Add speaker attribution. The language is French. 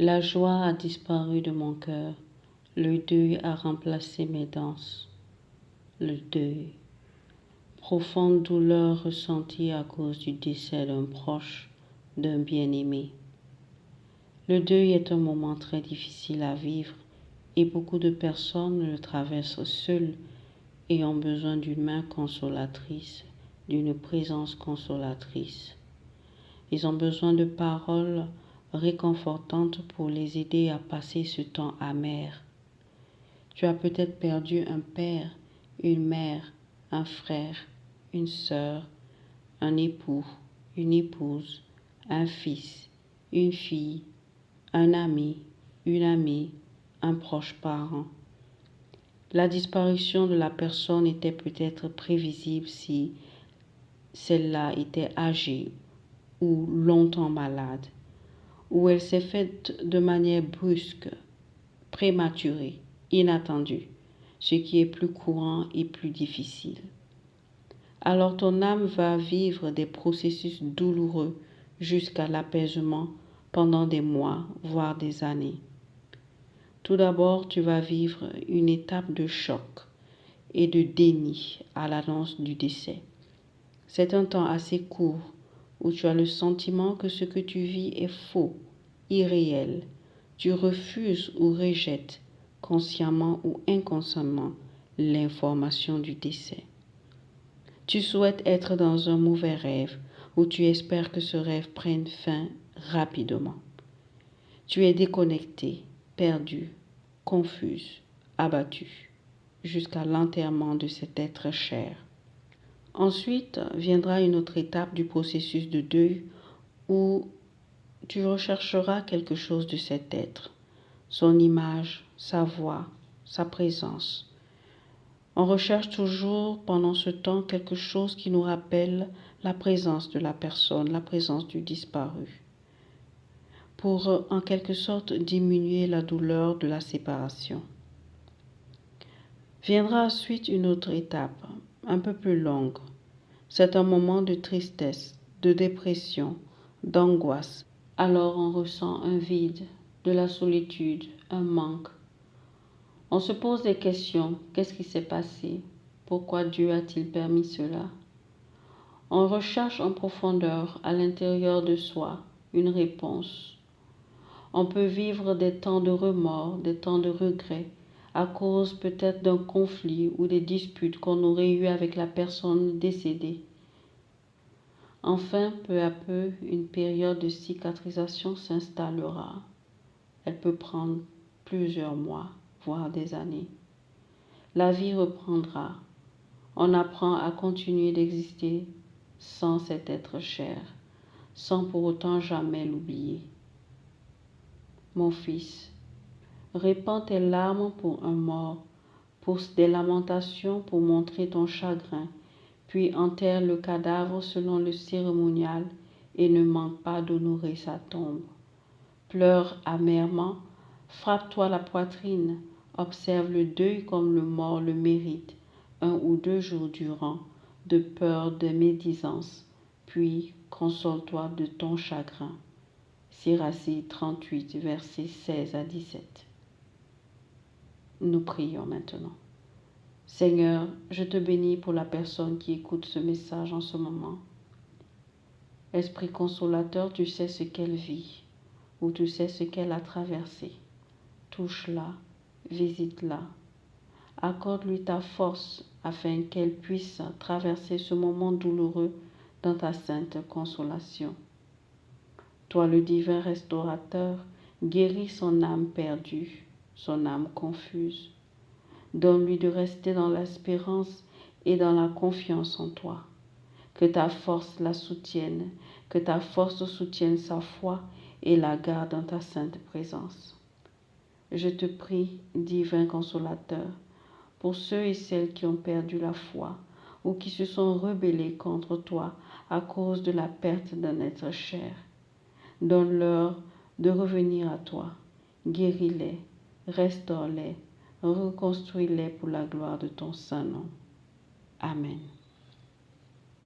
Speaker 1: La joie a disparu de mon cœur, le deuil a remplacé mes danses. Le deuil, profonde douleur ressentie à cause du décès d'un proche, d'un bien-aimé. Le deuil est un moment très difficile à vivre et beaucoup de personnes le traversent seules et ont besoin d'une main consolatrice, d'une présence consolatrice. Ils ont besoin de paroles réconfortantes pour les aider à passer ce temps amer. Tu as peut-être perdu un père, une mère, un frère, une sœur, un époux, une épouse, un fils, une fille, un ami, une amie, un proche parent. La disparition de la personne était peut-être prévisible si celle-là était âgée ou longtemps malade, ou elle s'est faite de manière brusque, prématurée, inattendue, ce qui est plus courant et plus difficile. Alors ton âme va vivre des processus douloureux jusqu'à l'apaisement pendant des mois, voire des années. Tout d'abord, tu vas vivre une étape de choc et de déni à l'annonce du décès. C'est un temps assez court où tu as le sentiment que ce que tu vis est faux, irréel. Tu refuses ou rejettes, consciemment ou inconsciemment, l'information du décès. Tu souhaites être dans un mauvais rêve où tu espères que ce rêve prenne fin rapidement. Tu es déconnecté, perdu, confuse, abattu, jusqu'à l'enterrement de cet être cher. Ensuite viendra une autre étape du processus de deuil où tu rechercheras quelque chose de cet être, son image, sa voix, sa présence. On recherche toujours pendant ce temps quelque chose qui nous rappelle la présence de la personne, la présence du disparu, pour en quelque sorte diminuer la douleur de la séparation. Viendra ensuite une autre étape, un peu plus longue. C'est un moment de tristesse, de dépression, d'angoisse. Alors on ressent un vide, de la solitude, un manque. On se pose des questions. Qu'est-ce qui s'est passé? Pourquoi Dieu a-t-il permis cela? On recherche en profondeur, à l'intérieur de soi, une réponse. On peut vivre des temps de remords, des temps de regrets, à cause peut-être d'un conflit ou des disputes qu'on aurait eues avec la personne décédée. Enfin, peu à peu, une période de cicatrisation s'installera. Elle peut prendre plusieurs mois, voire des années. La vie reprendra. On apprend à continuer d'exister sans cet être cher, sans pour autant jamais l'oublier. Mon fils, répands tes larmes pour un mort, pousse des lamentations pour montrer ton chagrin, puis enterre le cadavre selon le cérémonial et ne manque pas d'honorer sa tombe. Pleure amèrement, frappe-toi la poitrine, observe le deuil comme le mort le mérite, 1 ou 2 jours durant, de peur de médisance, puis console-toi de ton chagrin. Sirachie 38, versets 16 à 17. Nous prions maintenant. Seigneur, je te bénis pour la personne qui écoute ce message en ce moment. Esprit consolateur, tu sais ce qu'elle vit, ou tu sais ce qu'elle a traversé. Touche-la, visite-la. Accorde-lui ta force afin qu'elle puisse traverser ce moment douloureux dans ta sainte consolation. Toi, le divin restaurateur, guéris son âme perdue, son âme confuse. Donne-lui de rester dans l'espérance et dans la confiance en toi. Que ta force la soutienne, que ta force soutienne sa foi et la garde dans ta sainte présence. Je te prie, divin consolateur, pour ceux et celles qui ont perdu la foi ou qui se sont rebellés contre toi à cause de la perte d'un être cher. Donne-leur de revenir à toi. Guéris-les, restaure-les, reconstruis-les pour la gloire de ton saint nom. Amen.